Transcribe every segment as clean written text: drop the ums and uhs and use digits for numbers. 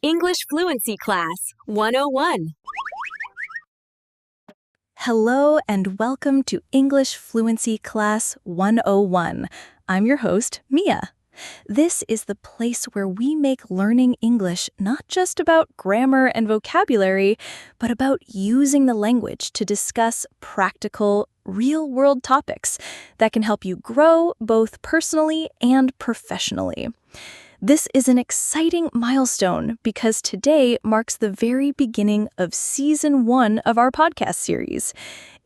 English Fluency Class 101. Hello and welcome to English Fluency Class 101. I'm your host, Mia. This is the place where we make learning English not just about grammar and vocabulary, but about using the language to discuss practical, real-world topics that can help you grow both personally and professionally. This is an exciting milestone because today marks the very beginning of Season 1 of our podcast series.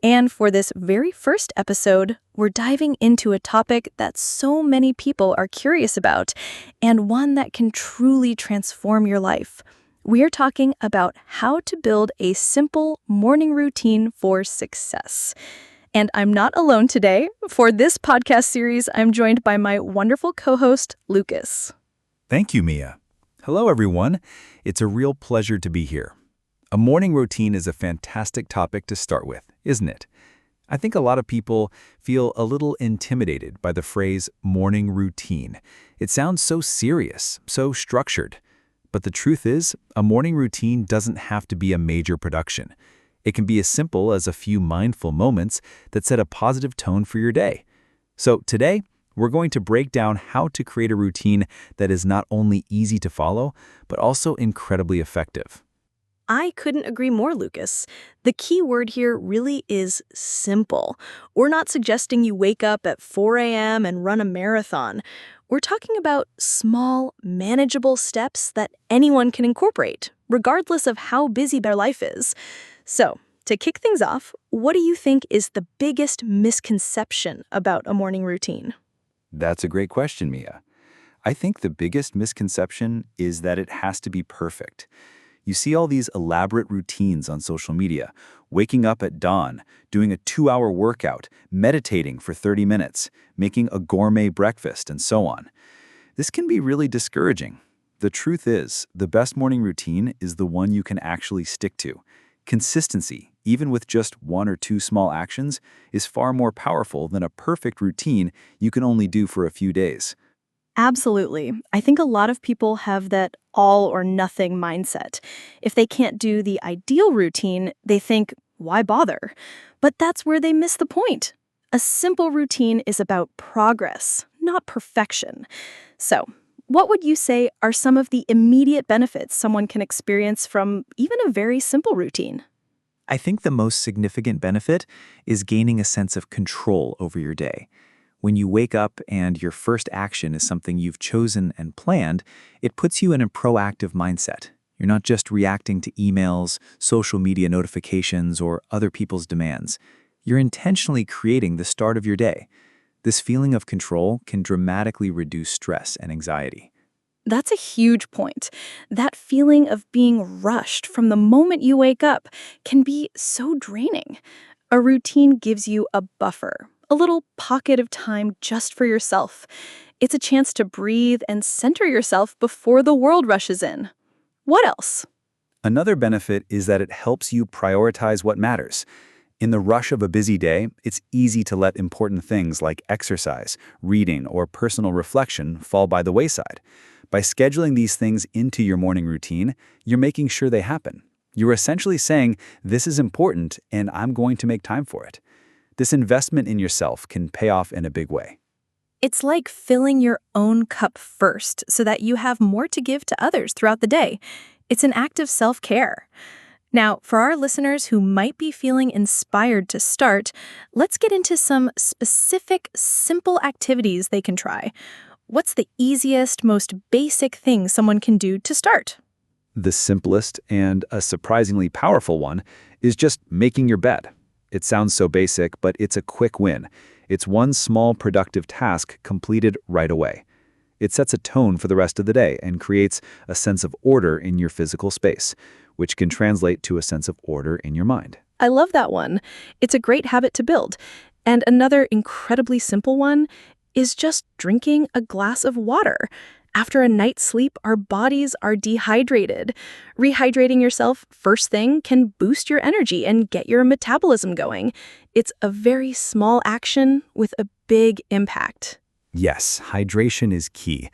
And for this very first episode, we're diving into a topic that so many people are curious about and one that can truly transform your life. We're talking about how to build a simple morning routine for success. And I'm not alone today. For this podcast series, I'm joined by my wonderful co-host, Lucas. Thank you, Mia. Hello, everyone. It's a real pleasure to be here. A morning routine is a fantastic topic to start with, isn't it? I think a lot of people feel a little intimidated by the phrase morning routine. It sounds so serious, so structured. But the truth is, a morning routine doesn't have to be a major production. It can be as simple as a few mindful moments that set a positive tone for your day. So today, we're going to break down how to create a routine that is not only easy to follow, but also incredibly effective. I couldn't agree more, Lucas. The key word here really is simple. We're not suggesting you wake up at 4 a.m. and run a marathon. We're talking about small, manageable steps that anyone can incorporate, regardless of how busy their life is. So, to kick things off, what do you think is the biggest misconception about a morning routine? That's a great question, Mia. I think the biggest misconception is that it has to be perfect. You see all these elaborate routines on social media, waking up at dawn, doing a 2-hour workout, meditating for 30 minutes, making a gourmet breakfast, and so on. This can be really discouraging. The truth is, the best morning routine is the one you can actually stick to. Consistency, even with just 1 or 2 small actions, is far more powerful than a perfect routine you can only do for a few days. Absolutely. I think a lot of people have that all or nothing mindset. If they can't do the ideal routine, they think, why bother? But that's where they miss the point. A simple routine is about progress, not perfection. So, what would you say are some of the immediate benefits someone can experience from even a very simple routine? I think the most significant benefit is gaining a sense of control over your day. When you wake up and your first action is something you've chosen and planned, it puts you in a proactive mindset. You're not just reacting to emails, social media notifications, or other people's demands. You're intentionally creating the start of your day. This feeling of control can dramatically reduce stress and anxiety. That's a huge point. That feeling of being rushed from the moment you wake up can be so draining. A routine gives you a buffer, a little pocket of time just for yourself. It's a chance to breathe and center yourself before the world rushes in. What else? Another benefit is that it helps you prioritize what matters. In the rush of a busy day, it's easy to let important things like exercise, reading, or personal reflection fall by the wayside. By scheduling these things into your morning routine, you're making sure they happen. You're essentially saying, this is important and I'm going to make time for it. This investment in yourself can pay off in a big way. It's like filling your own cup first so that you have more to give to others throughout the day. It's an act of self-care. Now, for our listeners who might be feeling inspired to start, let's get into some specific, simple activities they can try. What's the easiest, most basic thing someone can do to start? The simplest and a surprisingly powerful one is just making your bed. It sounds so basic, but it's a quick win. It's one small productive task completed right away. It sets a tone for the rest of the day and creates a sense of order in your physical space, which can translate to a sense of order in your mind. I love that one. It's a great habit to build. And another incredibly simple one is just drinking a glass of water. After a night's sleep, our bodies are dehydrated. Rehydrating yourself first thing can boost your energy and get your metabolism going. It's a very small action with a big impact. Yes, hydration is key.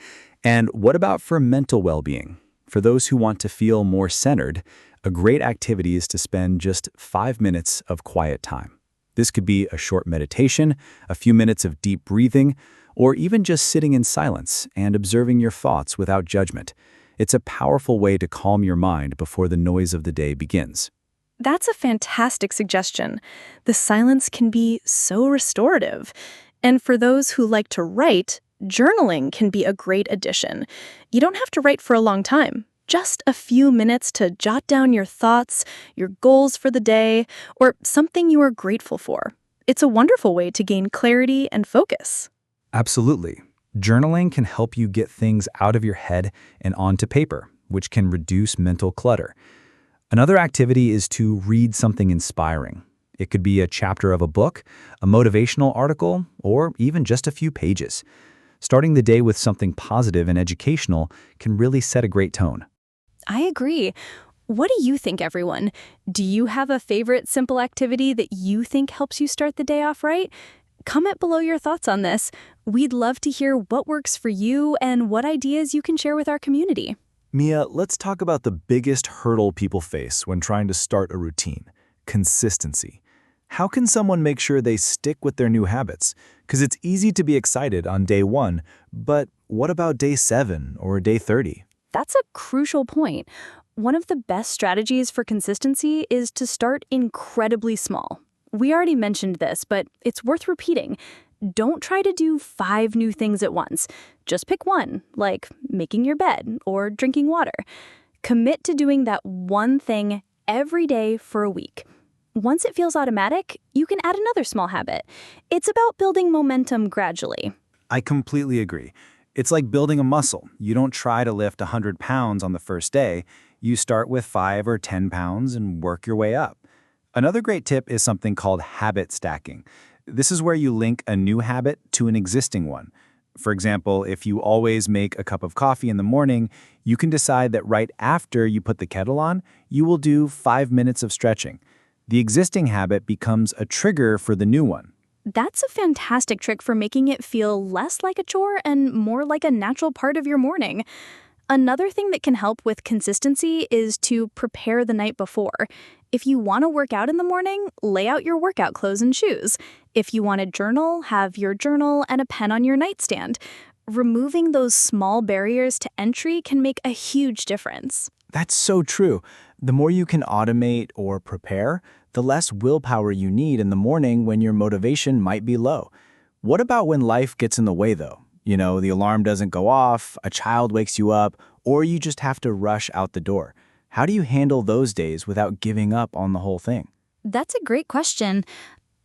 And what about for mental well-being? For those who want to feel more centered, a great activity is to spend just 5 minutes of quiet time. This could be a short meditation, a few minutes of deep breathing, or even just sitting in silence and observing your thoughts without judgment. It's a powerful way to calm your mind before the noise of the day begins. That's a fantastic suggestion. The silence can be so restorative. And for those who like to write, journaling can be a great addition. You don't have to write for a long time. Just a few minutes to jot down your thoughts, your goals for the day, or something you are grateful for. It's a wonderful way to gain clarity and focus. Absolutely. Journaling can help you get things out of your head and onto paper, which can reduce mental clutter. Another activity is to read something inspiring. It could be a chapter of a book, a motivational article, or even just a few pages. Starting the day with something positive and educational can really set a great tone. I agree. What do you think, everyone? Do you have a favorite simple activity that you think helps you start the day off right? Comment below your thoughts on this. We'd love to hear what works for you and what ideas you can share with our community. Mia, let's talk about the biggest hurdle people face when trying to start a routine: consistency. How can someone make sure they stick with their new habits? Because it's easy to be excited on day 1, but what about day 7 or day 30? That's a crucial point. One of the best strategies for consistency is to start incredibly small. We already mentioned this, but it's worth repeating. Don't try to do 5 new things at once. Just pick one, like making your bed or drinking water. Commit to doing that one thing every day for a week. Once it feels automatic, you can add another small habit. It's about building momentum gradually. I completely agree. It's like building a muscle. You don't try to lift 100 pounds on the first day. You start with 5 or 10 pounds and work your way up. Another great tip is something called habit stacking. This is where you link a new habit to an existing one. For example, if you always make a cup of coffee in the morning, you can decide that right after you put the kettle on, you will do 5 minutes of stretching. The existing habit becomes a trigger for the new one. That's a fantastic trick for making it feel less like a chore and more like a natural part of your morning. Another thing that can help with consistency is to prepare the night before. If you want to work out in the morning, lay out your workout clothes and shoes. If you want to journal, have your journal and a pen on your nightstand. Removing those small barriers to entry can make a huge difference. That's so true. The more you can automate or prepare, the less willpower you need in the morning when your motivation might be low. What about when life gets in the way, though? You know, the alarm doesn't go off, a child wakes you up, or you just have to rush out the door. How do you handle those days without giving up on the whole thing? That's a great question.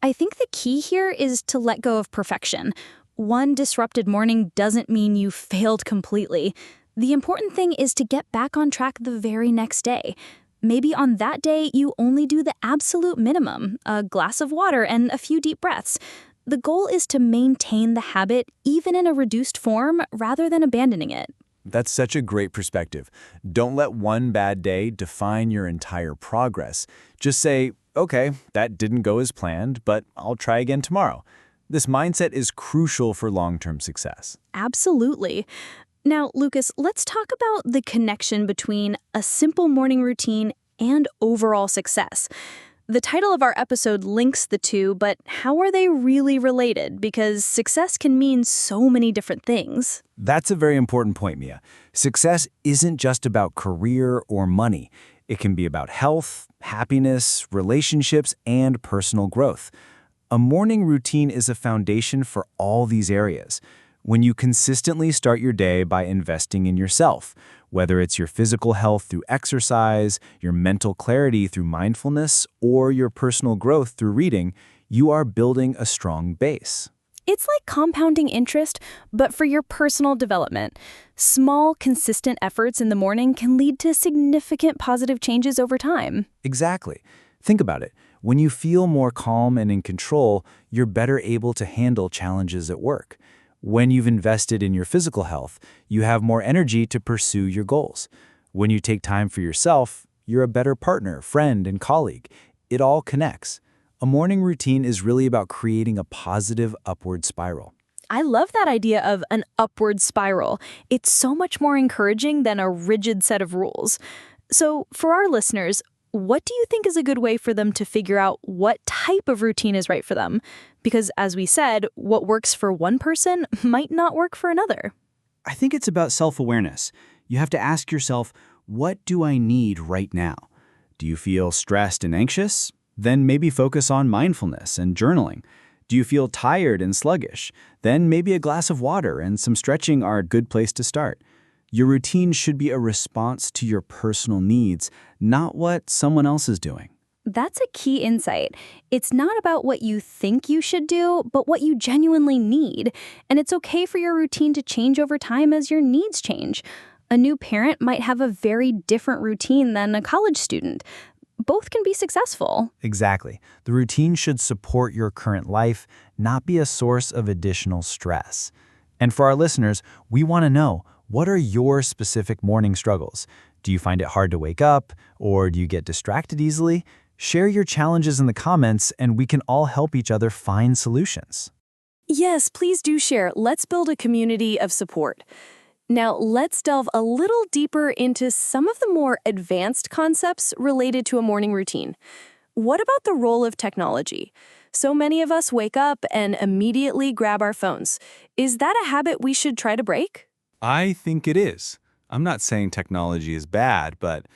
I think the key here is to let go of perfection. One disrupted morning doesn't mean you failed completely. The important thing is to get back on track the very next day. Maybe on that day, you only do the absolute minimum, a glass of water and a few deep breaths. The goal is to maintain the habit even in a reduced form rather than abandoning it. That's such a great perspective. Don't let one bad day define your entire progress. Just say, okay, that didn't go as planned, but I'll try again tomorrow. This mindset is crucial for long-term success. Absolutely. Now, Lucas, let's talk about the connection between a simple morning routine and overall success. The title of our episode links the two, but how are they really related? Because success can mean so many different things. That's a very important point, Mia. Success isn't just about career or money. It can be about health, happiness, relationships, and personal growth. A morning routine is a foundation for all these areas. When you consistently start your day by investing in yourself, whether it's your physical health through exercise, your mental clarity through mindfulness, or your personal growth through reading, you are building a strong base. It's like compounding interest, but for your personal development. Small, consistent efforts in the morning can lead to significant positive changes over time. Exactly. Think about it. When you feel more calm and in control, you're better able to handle challenges at work. When you've invested in your physical health, you have more energy to pursue your goals. When you take time for yourself, you're a better partner, friend, and colleague. It all connects. A morning routine is really about creating a positive upward spiral. I love that idea of an upward spiral. It's so much more encouraging than a rigid set of rules. So, for our listeners, what do you think is a good way for them to figure out what type of routine is right for them? Because, as we said, what works for one person might not work for another. I think it's about self-awareness. You have to ask yourself, what do I need right now? Do you feel stressed and anxious? Then maybe focus on mindfulness and journaling. Do you feel tired and sluggish? Then maybe a glass of water and some stretching are a good place to start. Your routine should be a response to your personal needs, not what someone else is doing. That's a key insight. It's not about what you think you should do, but what you genuinely need. And it's okay for your routine to change over time as your needs change. A new parent might have a very different routine than a college student. Both can be successful. Exactly. The routine should support your current life, not be a source of additional stress. And for our listeners, we want to know, what are your specific morning struggles? Do you find it hard to wake up, or do you get distracted easily? Share your challenges in the comments, and we can all help each other find solutions. Yes, please do share. Let's build a community of support. Now, let's delve a little deeper into some of the more advanced concepts related to a morning routine. What about the role of technology? So many of us wake up and immediately grab our phones. Is that a habit we should try to break? I think it is. I'm not saying technology is bad, but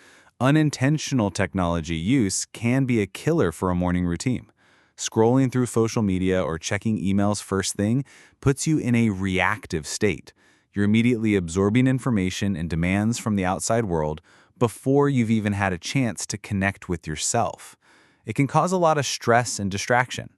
unintentional technology use can be a killer for a morning routine. Scrolling through social media or checking emails first thing puts you in a reactive state. You're immediately absorbing information and demands from the outside world before you've even had a chance to connect with yourself. It can cause a lot of stress and distraction.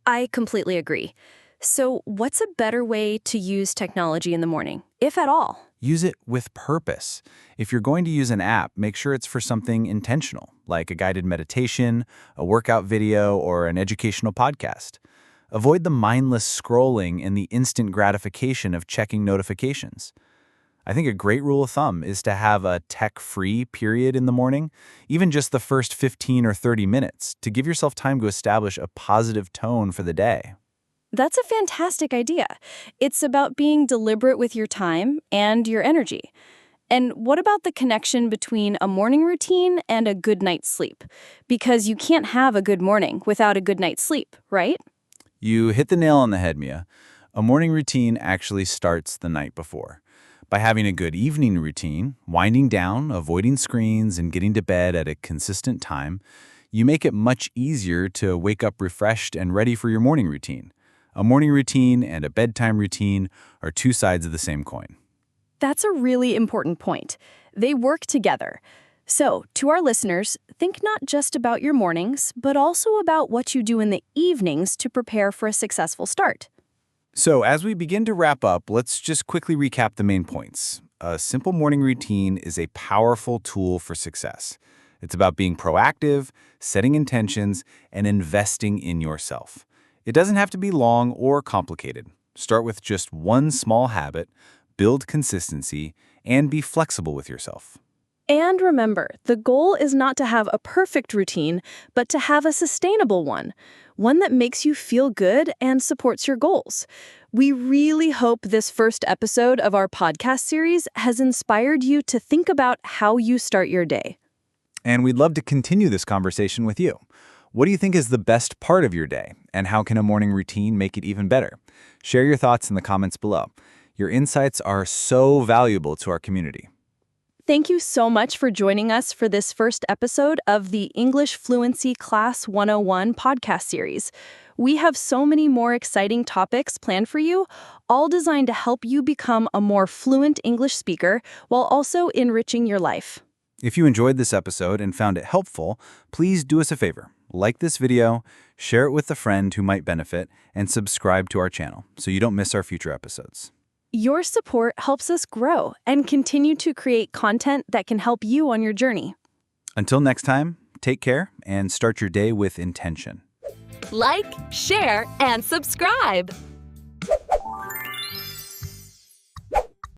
I completely agree. So, what's a better way to use technology in the morning, if at all? Use it with purpose. If you're going to use an app, make sure it's for something intentional, like a guided meditation, a workout video, or an educational podcast. Avoid the mindless scrolling and the instant gratification of checking notifications. I think a great rule of thumb is to have a tech-free period in the morning, even just the first 15 or 30 minutes, to give yourself time to establish a positive tone for the day. That's a fantastic idea. It's about being deliberate with your time and your energy. And what about the connection between a morning routine and a good night's sleep? Because you can't have a good morning without a good night's sleep, right? You hit the nail on the head, Mia. A morning routine actually starts the night before. By having a good evening routine, winding down, avoiding screens, and getting to bed at a consistent time, you make it much easier to wake up refreshed and ready for your morning routine. A morning routine and a bedtime routine are two sides of the same coin. That's a really important point. They work together. So, to our listeners, think not just about your mornings, but also about what you do in the evenings to prepare for a successful start. So, as we begin to wrap up, let's just quickly recap the main points. A simple morning routine is a powerful tool for success. It's about being proactive, setting intentions, and investing in yourself. It doesn't have to be long or complicated. Start with just one small habit, build consistency, and be flexible with yourself. And remember, the goal is not to have a perfect routine, but to have a sustainable one that makes you feel good and supports your goals. We really hope this first episode of our podcast series has inspired you to think about how you start your day. And we'd love to continue this conversation with you. What do you think is the best part of your day, and how can a morning routine make it even better? Share your thoughts in the comments below. Your insights are so valuable to our community. Thank you so much for joining us for this first episode of the English Fluency Class 101 podcast series. We have so many more exciting topics planned for you, all designed to help you become a more fluent English speaker while also enriching your life. If you enjoyed this episode and found it helpful, please do us a favor. Like this video, share it with a friend who might benefit, and subscribe to our channel so you don't miss our future episodes. Your support helps us grow and continue to create content that can help you on your journey. Until next time, take care and start your day with intention. Like, share, and subscribe.